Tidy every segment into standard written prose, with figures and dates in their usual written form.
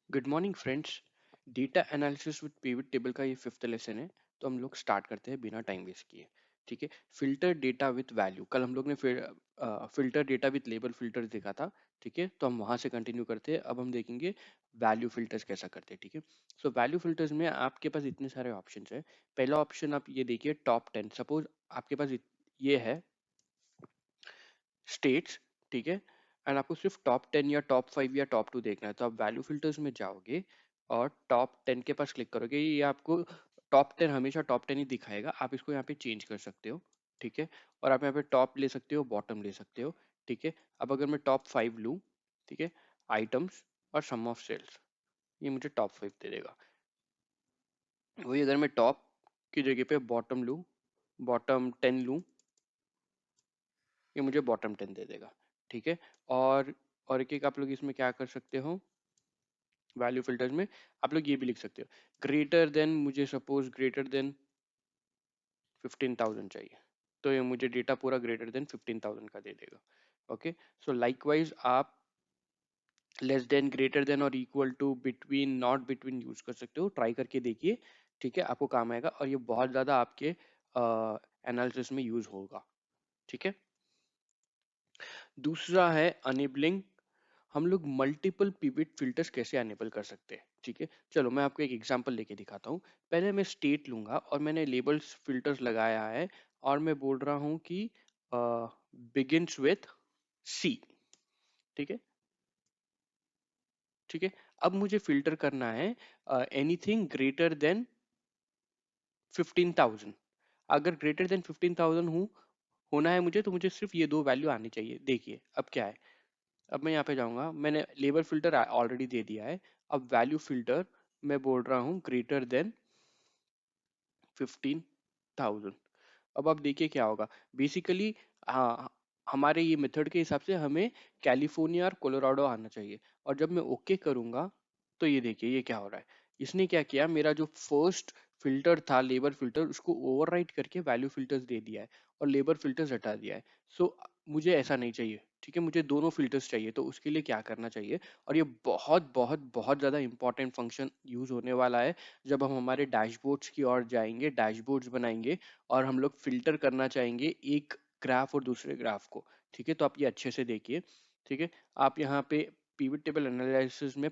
Good morning friends. Data analysis with pivot table का ये fifth lesson है। तो हम लोग स्टार्ट करते हैं बिना टाइम वेस्ट किए। ठीक है। फिल्टर डेटा विद वैल्यू, कल हम लोग ने filter data with label filter देखा था। ठीक है, तो हम वहां से कंटिन्यू करते हैं। अब हम देखेंगे वैल्यू फिल्टर्स कैसा करते हैं। ठीक है, सो वैल्यू फिल्टर्स में आपके पास इतने सारे ऑप्शन है। पहला ऑप्शन आप ये देखिए, टॉप 10। सपोज आपके पास ये है स्टेट्स। ठीक है, एंड आपको सिर्फ टॉप 10 या टॉप 5 या टॉप 2 देखना है, तो आप वैल्यू फिल्टर्स में जाओगे और टॉप 10 के पास क्लिक करोगे। ये आपको टॉप 10 हमेशा टॉप 10 ही दिखाएगा। आप इसको यहाँ पे चेंज कर सकते हो। ठीक है, और आप यहाँ पे टॉप ले सकते हो, बॉटम ले सकते हो। ठीक है, अब अगर मैं टॉप 5 लूँ, ठीक है, आइटम्स और सम ऑफ सेल्स, ये मुझे टॉप 5 दे देगा। वही अगर मैं टॉप की जगह पे बॉटम लूँ, बॉटम 10 लूँ, ये मुझे बॉटम 10 दे देगा। ठीक है, और एक एक आप लोग इसमें क्या कर सकते हो, वैल्यू फिल्टर्स में आप लोग ये भी लिख सकते हो, ग्रेटर देन, मुझे सपोज ग्रेटर देन 15,000 चाहिए, तो ये मुझे डेटा पूरा ग्रेटर देन 15,000 का दे देगा। ओके, सो लाइकवाइज आप लेस देन, ग्रेटर देन और equal to, between, not between use कर सकते हो। ट्राई करके देखिए। ठीक है, आपको काम आएगा और ये बहुत ज्यादा आपके एनालिसिस में यूज होगा। ठीक है, दूसरा है अनेबलिंग। हम लोग मल्टीपल पिवट फिल्टर्स कैसे अनेबल कर सकते हैं। ठीक है, चलो मैं आपको एक एग्जांपल लेके दिखाता हूँ। पहले मैं स्टेट लूंगा और मैंने लेबल्स फिल्टर्स लगाया है और मैं बोल रहा हूँ कि बिगिंस विथ सी। ठीक है, ठीक है, अब मुझे फिल्टर करना है एनीथिंग ग्रेटर देन 15,000। अगर ग्रेटर देन 15,000 हूँ होना है मुझे, तो मुझे सिर्फ ये दो वैल्यू आनी चाहिए। देखिए अब क्या है, अब मैं यहाँ पे जाऊंगा, मैंने लेबल फिल्टर ऑलरेडी दे दिया है। अब वैल्यू फिल्टर मैं बोल रहा हूँ ग्रेटर देन 15,000। अब आप देखिए क्या होगा। बेसिकली हाँ, हमारे ये मेथड के हिसाब से हमें कैलिफोर्निया और कोलोराडो आना चाहिए। और जब मैं ओके करूंगा, तो ये देखिए ये क्या हो रहा है। इसने क्या किया, मेरा जो फर्स्ट फिल्टर था लेबर फिल्टर, उसको ओवरराइट करके वैल्यू फिल्टर्स दे दिया है और लेबर फिल्टर्स हटा दिया है। सो मुझे ऐसा नहीं चाहिए। ठीक है, मुझे दोनों फिल्टर्स चाहिए। तो उसके लिए क्या करना चाहिए, और ये बहुत बहुत बहुत ज़्यादा इंपॉर्टेंट फंक्शन यूज होने वाला है जब हम हमारे डैशबोर्ड्स की ओर जाएंगे, डैशबोर्ड्स बनाएंगे और हम लोग फिल्टर करना चाहेंगे एक ग्राफ और दूसरे ग्राफ को। ठीक है, तो आप ये अच्छे से देखिए। ठीक है, आप यहाँ पे पिवट टेबल एनालिसिस में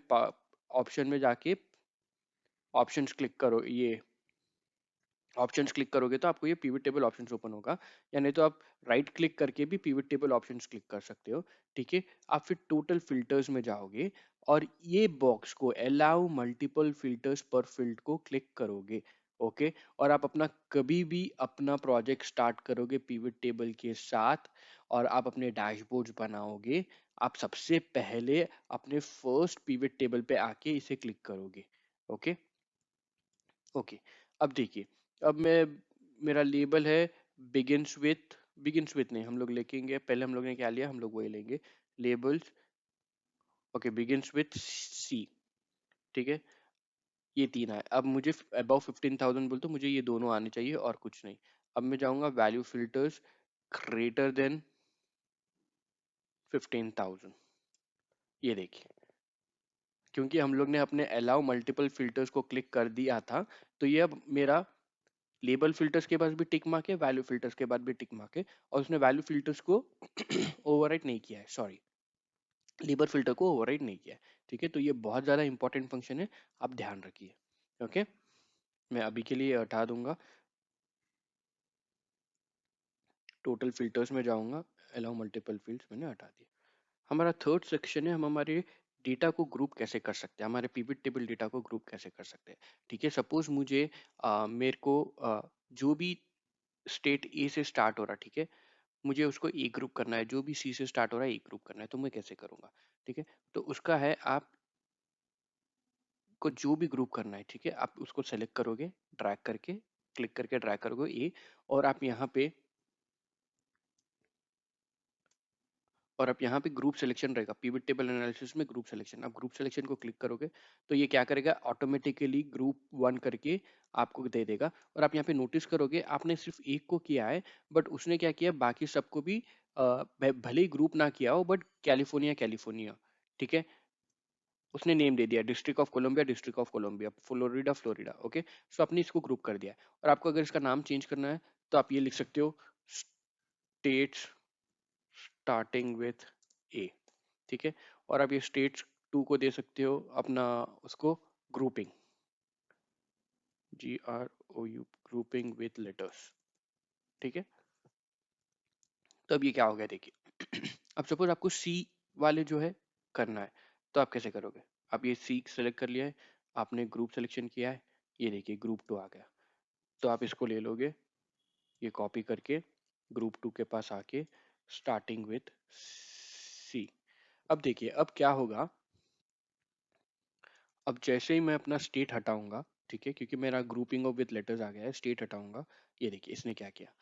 ऑप्शन में जाके ऑप्शंस क्लिक करो। ये ऑप्शंस क्लिक करोगे तो आपको ये पिवट टेबल ऑप्शंस ओपन होगा, या नहीं तो आप राइट क्लिक करके भी पिवट टेबल ऑप्शंस क्लिक कर सकते हो। ठीक है, आप फिर टोटल फिल्टर्स में जाओगे और ये बॉक्स को अलाउ मल्टीपल फिल्टर्स पर फील्ड को क्लिक करोगे। ओके, और आप अपना कभी भी अपना प्रोजेक्ट स्टार्ट करोगे पिवट टेबल के साथ और आप अपने डैशबोर्ड्स बनाओगे, आप सबसे पहले अपने फर्स्ट पिवट टेबल पे आके इसे क्लिक करोगे। ओके, ओके, अब देखिए, अब मैं, मेरा लेबल है बिगिंस विथ नहीं, हम लोग लिखेंगे, पहले हम लोग ने क्या लिया, हम लोग वही लेंगे, labels. Okay, begins with C. ठीक है, ये तीन है। अब मुझे अबाउ 15,000 बोल, तो मुझे ये दोनों आने चाहिए और कुछ नहीं। अब मैं जाऊंगा वैल्यू फिल्टर्स, ग्रेटर देन 15,000। ये देखिए, क्योंकि हम लोग ने अपने अलाउ मल्टीपल फिल्टर्स को क्लिक कर दिया था, तो ये अब मेरा लेबल फिल्टर्स के पास भी टिक मार्क है, वैल्यू फिल्टर्स के बाद भी टिक मार्क है, और उसने वैल्यू फिल्टर्स को ओवरराइट नहीं किया है, सॉरी, लेबल फिल्टर को ओवरराइट नहीं किया है। ठीक है, तो ये बहुत ज़्यादा इंपॉर्टेंट फंक्शन है, आप ध्यान रखिए। ओके, मैं अभी के लिए हटा दूंगा, टोटल फिल्टर्स में जाऊंगा, अलाउ मल्टीपल फील्ड्स मैंने हटा दिया। हमारा थर्ड सेक्शन है, हम हमारे डेटा को ग्रुप कैसे कर सकते हैं, हमारे पिवट टेबल डेटा को ग्रुप कैसे कर सकते हैं। ठीक है, सपोज मुझे मेरे को जो भी स्टेट ए से स्टार्ट हो रहा, ठीक है, मुझे उसको ए ग्रुप करना है, जो भी सी से स्टार्ट हो रहा है ए ग्रुप करना है, तो मैं कैसे करूंगा। ठीक है, तो उसका है, आपको जो भी ग्रुप करना है, ठीक है, आप उसको सेलेक्ट करोगे, ड्रैग करके, क्लिक करके ड्रैग करोगे ए, और आप यहाँ पे, और आप यहाँ पे ग्रुप सिलेक्शन रहेगा, पिवट टेबल एनालिसिस में ग्रुप सिलेक्शन, आप ग्रुप सिलेक्शन को क्लिक करोगे तो ये क्या करेगा, ऑटोमेटिकली ग्रुप 1 करके आपको दे देगा। और आप यहाँ पे नोटिस करोगे, आपने सिर्फ एक को किया है, बट उसने क्या किया, बाकी सबको भी भले ही ग्रुप ना किया हो, बट कैलिफोर्निया कैलिफोर्निया। ठीक है, उसने नेम दे दिया District of Columbia, District of Columbia, Florida Florida, okay. So आपने इसको ग्रुप कर दिया है। और आपको अगर इसका नाम चेंज करना है तो आप ये लिख सकते हो स्टेट्स स्टार्टिंग विथ ए, ठीक है। और आप ये स्टेट्स टू को दे सकते हो अपना उसको grouping, GROU, grouping with letters, ठीक है। तो अब ये क्या हो गया देखिए अब सपोज आपको सी वाले जो है करना है, तो आप कैसे करोगे? आप ये सी सेलेक्ट कर लिया है, आपने ग्रुप सिलेक्शन किया है, ये देखिए ग्रुप टू आ गया। तो आप इसको ले लोगे, ये कॉपी करके ग्रुप टू के पास आके स्टार्टिंग विथ सी। अब देखिए अब क्या होगा, अब जैसे ही मैं अपना स्टेट हटाऊंगा, ठीक है, क्योंकि मेरा ग्रुपिंग ऑफ विथ लेटर्स आ गया है, स्टेट हटाऊंगा, ये देखिए इसने क्या किया,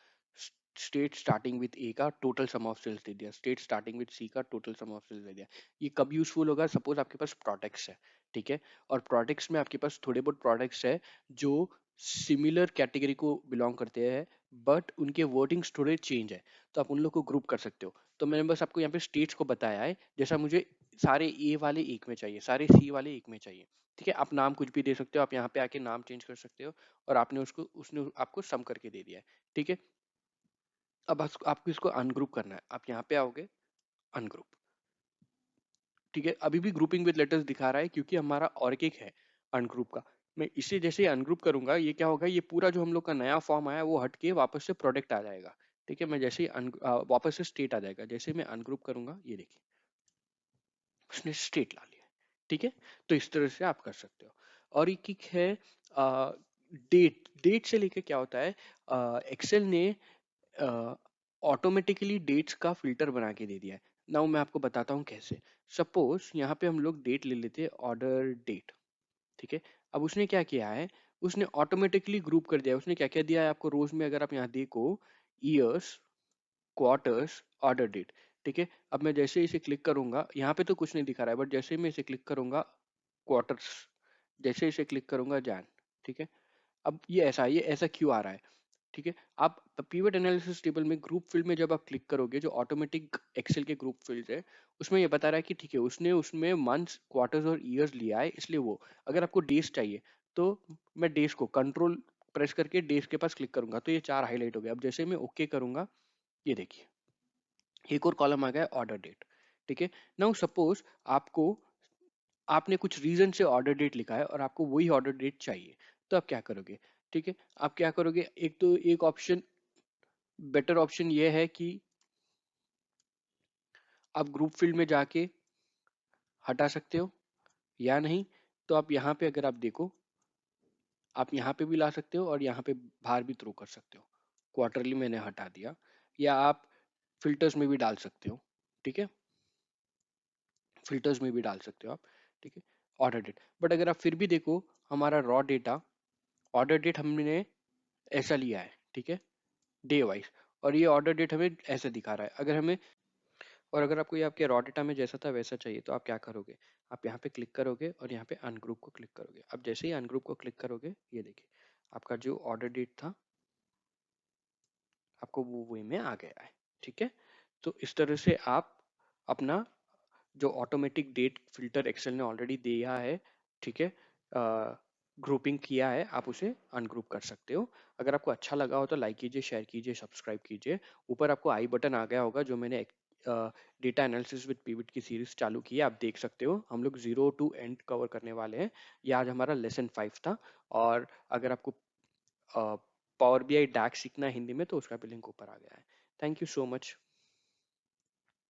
स्टेट स्टार्टिंग विथ ए का टोटल सम ऑफ सेल्स दे दिया, स्टेट स्टार्टिंग विथ सी का टोटल सम ऑफ सेल्स दे दिया। ये कब यूजफुल होगा? सपोज आपके पास प्रोडक्ट्स है, ठीक है, और प्रोडक्ट्स में आपके पास थोड़े बहुत प्रोडक्ट्स है जो सिमिलर कैटेगरी को बिलोंग करते हैं, बट उनके वर्डिंग्स थोड़े चेंज है, तो आप उन लोग को ग्रुप कर सकते हो। तो मैंने बस आपको यहाँ पे स्टेट्स को बताया है, जैसा मुझे सारे ए वाले एक में चाहिए, सारे सी वाले एक में चाहिए, ठीक है। आप नाम कुछ भी दे सकते हो, आप यहाँ पे आके नाम चेंज कर सकते हो, और आपने उसको उसने आपको सम करके दे दिया है, ठीक है। अब आपको इसको अनग्रुप करना है, आप यहाँ पे आओगे अनग्रुप, ठीक है। अभी भी ग्रुपिंग विद लेटर्स दिखा रहा है क्योंकि हमारा और एक है अनग्रुप का। मैं इसे जैसे ही अनग्रुप करूंगा, ये क्या होगा, ये पूरा जो हम लोग का नया फॉर्म आया वो हट के वापस से प्रोडक्ट आ जाएगा, ठीक है। मैं जैसे ही वापस से स्टेट आ जाएगा, जैसे ही मैं अनग्रुप करूंगा, ये देखिए उसने स्टेट ला लिया, ठीक है। तो इस तरह से आप कर सकते हो। और एक है डेट, डेट से लेके क्या होता है, एक्सेल ने ऑटोमेटिकली डेट्स का फिल्टर बना के दे दिया है। नाउ मैं आपको बताता हूँ कैसे। सपोज यहाँ पे हम लोग डेट ले लेते हैं, ऑर्डर डेट, ठीक है। अब उसने क्या किया है, उसने ऑटोमेटिकली ग्रुप कर दिया है। उसने क्या क्या दिया है आपको रोज में, अगर आप यहाँ देखो, ईयर्स, क्वार्टर्स, ऑर्डर डेट, ठीक है। अब मैं जैसे इसे क्लिक करूंगा, यहाँ पे तो कुछ नहीं दिखा रहा है, बट जैसे ही मैं इसे क्लिक करूंगा क्वार्टर्स, जैसे इसे क्लिक करूंगा जैन, ठीक है। अब ये ऐसा क्यों आ रहा है, ठीक है। आप पीवट एनालिसिस टेबल में ग्रुप फील्ड में जब आप क्लिक करोगे, जो ऑटोमेटिक एक्सेल के ग्रुप फील्ड है, उसमें ये बता रहा है कि ठीक है उसने उसमें मंथ्स, क्वार्टर्स और ईयर्स लिया है, इसलिए वो, अगर आपको डेज चाहिए तो मैं डेज को कंट्रोल प्रेस करके डेज के पास क्लिक करूंगा, तो ये चार हाईलाइट हो गए। अब जैसे मैं ओके करूंगा, ये देखिए एक और कॉलम आ गया ऑर्डर डेट, ठीक है। नाउ सपोज आपको, आपने कुछ रीजन से ऑर्डर डेट लिखा है और आपको वही ऑर्डर डेट चाहिए, तो आप क्या करोगे, ठीक है। आप क्या करोगे, एक तो एक ऑप्शन, बेटर ऑप्शन ये है कि आप ग्रुप फील्ड में जाके हटा सकते हो, या नहीं तो आप यहाँ पे अगर आप देखो, आप यहाँ पे भी ला सकते हो और यहाँ पे बाहर भी थ्रो कर सकते हो। क्वार्टरली मैंने हटा दिया, या आप फिल्टर्स में भी डाल सकते हो, ठीक है, फिल्टर्स में भी डाल सकते हो आप, ठीक है, ऑर्डर डेट। बट अगर आप फिर भी देखो, हमारा रॉ डेटा, ऑर्डर डेट हमने ऐसा लिया है, ठीक है, डे वाइज, और ये ऑर्डर डेट हमें ऐसे दिखा रहा है। अगर हमें, और अगर आपको ये आपके रॉ डेटा में जैसा था वैसा चाहिए, तो आप क्या करोगे, आप यहाँ पे क्लिक करोगे और यहाँ पे अनग्रुप को क्लिक करोगे। अब जैसे ही अनग्रुप को क्लिक करोगे, ये देखिए आपका जो ऑर्डर डेट था आपको वो वे में आ गया है, ठीक है। तो इस तरह से आप अपना जो ऑटोमेटिक डेट फिल्टर एक्सेल ने ऑलरेडी दिया है, ठीक है, ग्रुपिंग किया है, आप उसे अनग्रुप कर सकते हो। अगर आपको अच्छा लगा हो तो लाइक कीजिए, शेयर कीजिए, सब्सक्राइब कीजिए। ऊपर आपको आई बटन आ गया होगा, जो मैंने डेटा एनालिसिस विद पिवट की सीरीज चालू की है, आप देख सकते हो। हम लोग 0 टू एंड कवर करने वाले हैं। ये आज हमारा लेसन 5 था। और अगर आपको पावर BI डैक्स सीखना है हिंदी में, तो उसका भी लिंक ऊपर आ गया है। Thank you so much.